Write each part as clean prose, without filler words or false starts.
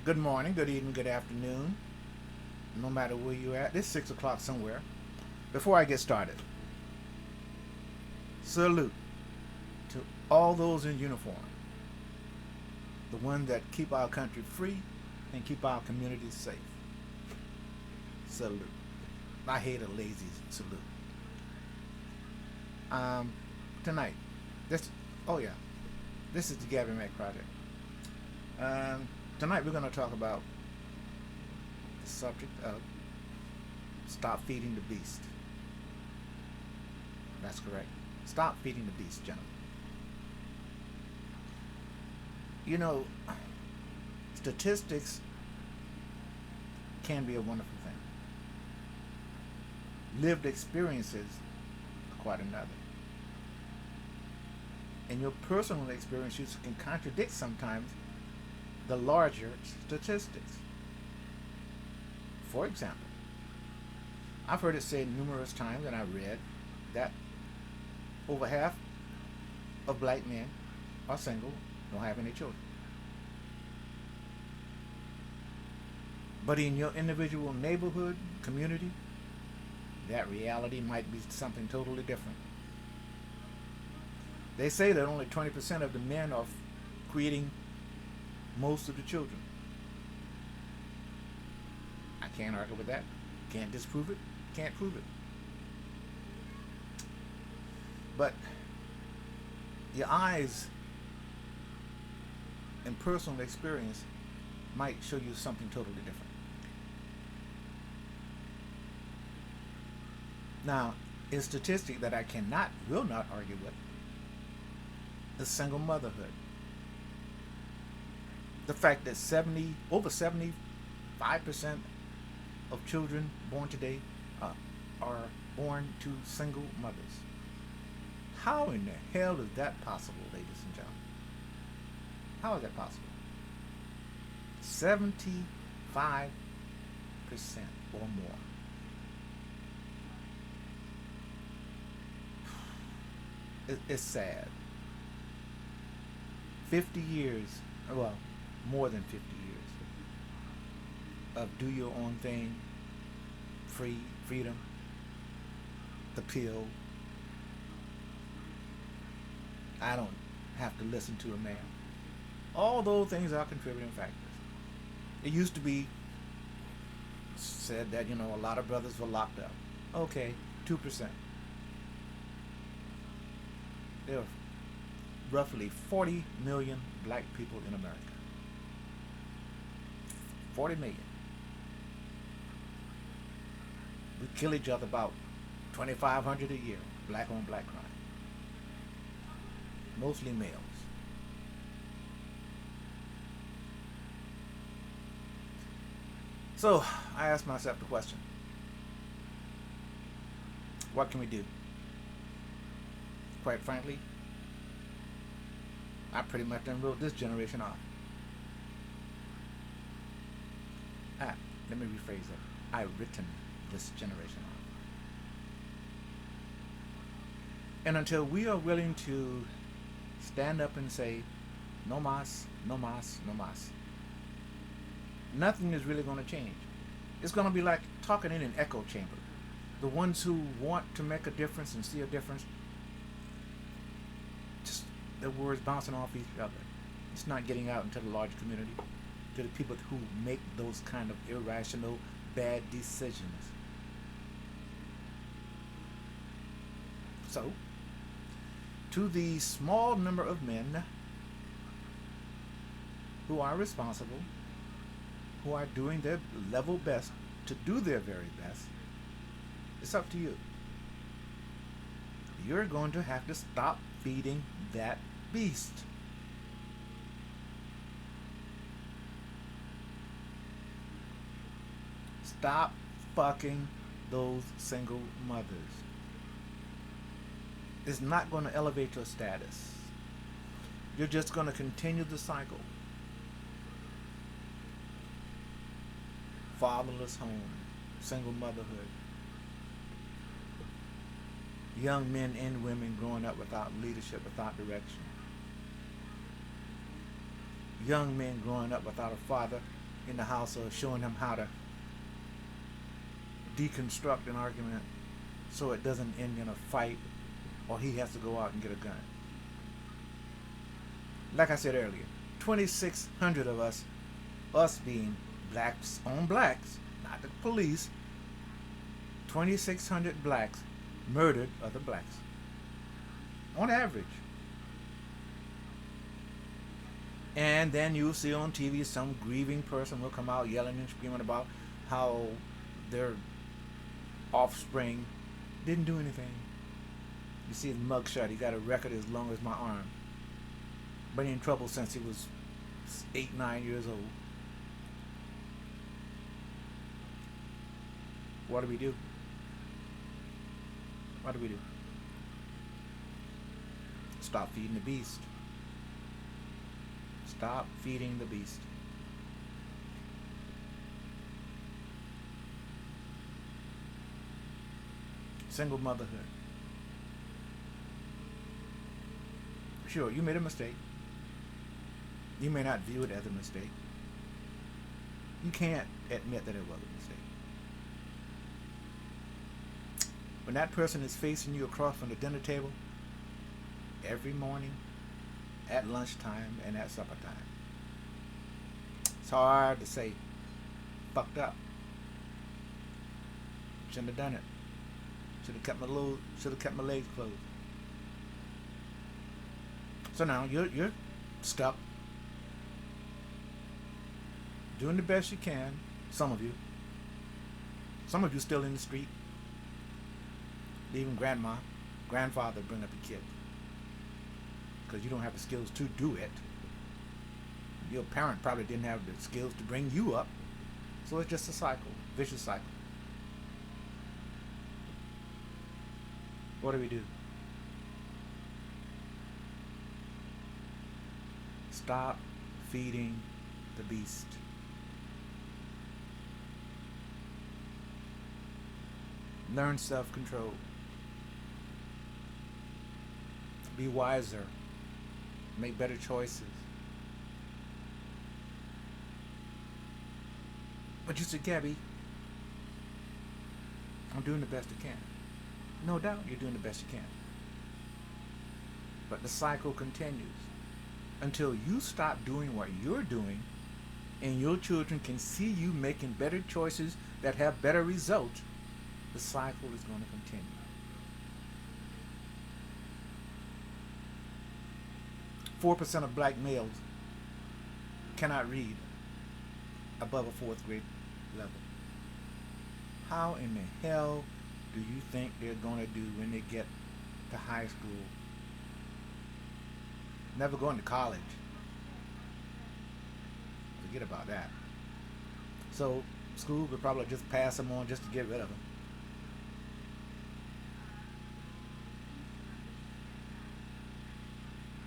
Good morning, good evening, good afternoon, no matter where you're at. It's 6 o'clock somewhere. Before I get started, salute to all those in uniform, the ones that keep our country free and keep our communities safe. Salute. I hate a lazy salute. Um, Tonight, this, oh yeah, this is the Gavin Mack Project. Um, Tonight we're going to talk about the subject of stop feeding the beast. That's correct. Stop feeding the beast, gentlemen. You know, statistics can be a wonderful thing. Lived experiences are quite another. And your personal experiences can contradict sometimes the larger statistics. For example, I've heard it said numerous times, and I read that over half of black men are single, don't have any children. But in your individual neighborhood, community, that reality might be something totally different. They say that only 20% of the men are creating most of the children. I can't argue with that. Can't disprove it. Can't prove it. But your eyes and personal experience might show you something totally different. Now, a statistic that I will not argue with is single motherhood. The fact that over 75% of children born today are born to single mothers. How in the hell is that possible, ladies and gentlemen? How is that possible? 75% or more. It's sad. 50 years, well, more than 50 years of do your own thing, freedom, the pill. I don't have to listen to a man. All those things are contributing factors. It used to be said that, a lot of brothers were locked up. Okay, 2%. There are roughly 40 million black people in America. 40 million. We kill each other about 2,500 a year, black on black crime. Mostly males. So I asked myself the question, what can we do? Quite frankly, I pretty much done wrote this generation off. Let me rephrase that. I've written this generation off. And until we are willing to stand up and say, no mas, no mas, no mas, nothing is really going to change. It's going to be like talking in an echo chamber. The ones who want to make a difference and see a difference, just their words bouncing off each other. It's not getting out into the large community, to the people who make those kind of irrational, bad decisions. So, to the small number of men who are responsible, who are doing their level best to do their very best, it's up to you. You're going to have to stop feeding that beast. Stop fucking those single mothers. It's not going to elevate your status. You're just going to continue the cycle. Fatherless home, single motherhood. Young men and women growing up without leadership, without direction. Young men growing up without a father in the house or showing him how to deconstruct an argument so it doesn't end in a fight or he has to go out and get a gun. Like I said earlier, 2,600 of us being blacks on blacks, not the police, 2,600 blacks murdered other blacks. On average. And then you'll see on TV some grieving person will come out yelling and screaming about how their offspring didn't do anything. You see his mugshot, he got a record as long as my arm. Been in trouble since he was 8, 9 years old. What do we do? What do we do? Stop feeding the beast. Stop feeding the beast. Single motherhood. Sure, you made a mistake. You may not view it as a mistake. You can't admit that it was a mistake. When that person is facing you across from the dinner table every morning, at lunchtime, and at supper time, it's hard to say, fucked up. Shouldn't have done it. Should have kept my legs closed. So now you're stuck, doing the best you can. Some of you still in the street, leaving grandfather bring up your kid because you don't have the skills to do it. Your parent probably didn't have the skills to bring you up, so it's just a cycle, vicious cycle. What do we do? Stop feeding the beast. Learn self-control. Be wiser. Make better choices. But you said, Gabby, I'm doing the best I can. No doubt you're doing the best you can. But the cycle continues. Until you stop doing what you're doing and your children can see you making better choices that have better results, the cycle is going to continue. .4% of black males cannot read above a 4th grade level. How in the hell do you think they're going to do when they get to high school? Never going to college. Forget about that. So school would probably just pass them on just to get rid of them.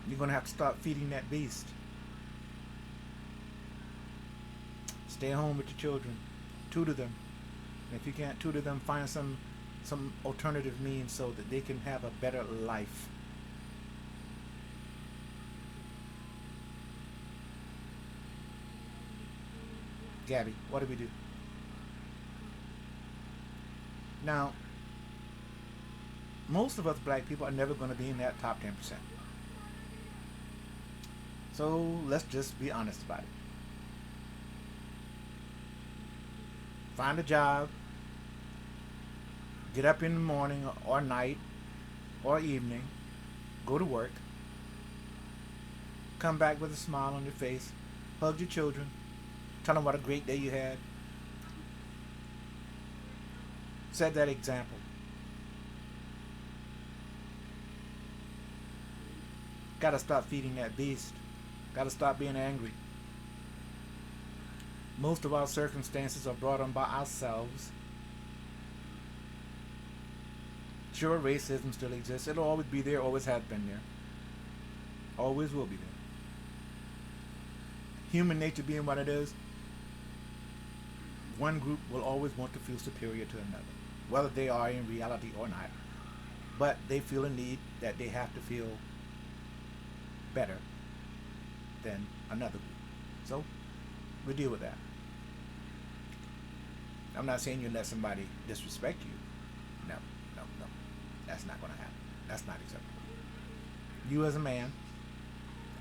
You're going to have to start feeding that beast. Stay home with your children. Tutor them. And if you can't tutor them, find some alternative means so that they can have a better life. Gabby, what do we do? Now, most of us black people are never going to be in that top 10%. So let's just be honest about it. Find a job, get up in the morning or night or evening, go to work, come back with a smile on your face, hug your children, tell them what a great day you had. Set that example. Gotta stop feeding that beast. Gotta stop being angry. Most of our circumstances are brought on by ourselves. Sure, racism still exists. It'll always be there, always has been there. Always will be there. Human nature being what it is, one group will always want to feel superior to another, whether they are in reality or not. But they feel a need that they have to feel better than another group. So we deal with that. I'm not saying you let somebody disrespect you. No, no, no. That's not going to happen. That's not acceptable. You as a man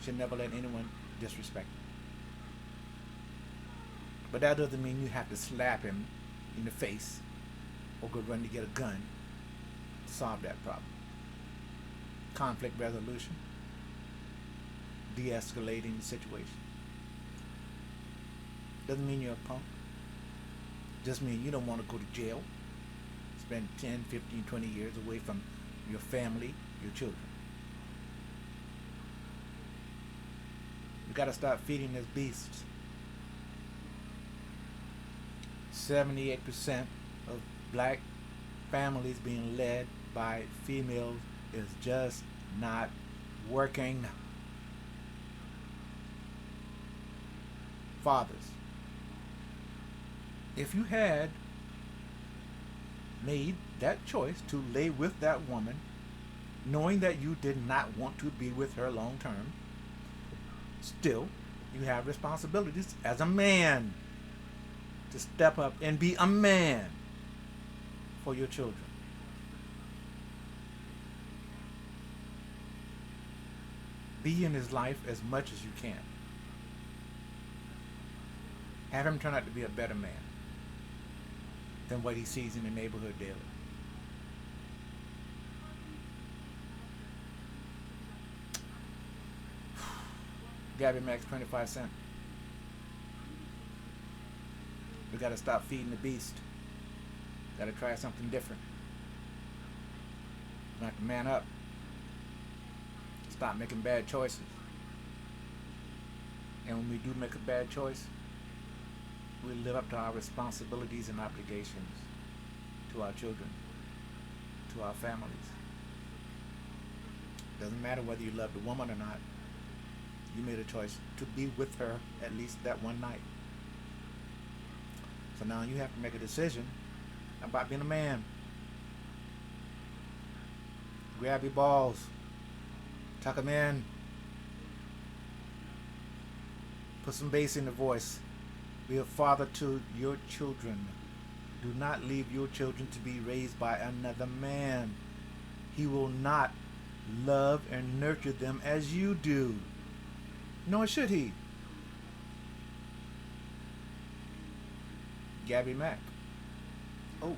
should never let anyone disrespect you. But that doesn't mean you have to slap him in the face or go run to get a gun to solve that problem. Conflict resolution, de-escalating the situation. Doesn't mean you're a punk. Just mean you don't want to go to jail, spend 10, 15, 20 years away from your family, your children. You got to start feeding this beast. 78% of black families being led by females is just not working. Fathers, if you had made that choice to lay with that woman, knowing that you did not want to be with her long term, still, you have responsibilities as a man to step up and be a man for your children. Be in his life as much as you can. Have him turn out to be a better man than what he sees in the neighborhood daily. Gabby Max 25 cents. We gotta stop feeding the beast. Gotta try something different. We have to man up. Stop making bad choices. And when we do make a bad choice, we live up to our responsibilities and obligations to our children, to our families. Doesn't matter whether you love the woman or not. You made a choice to be with her at least that one night. So now you have to make a decision about being a man. Grab your balls. Tuck them in. Put some bass in the voice. Be a father to your children. Do not leave your children to be raised by another man. He will not love and nurture them as you do. Nor should he. Gabby Mack. Oh.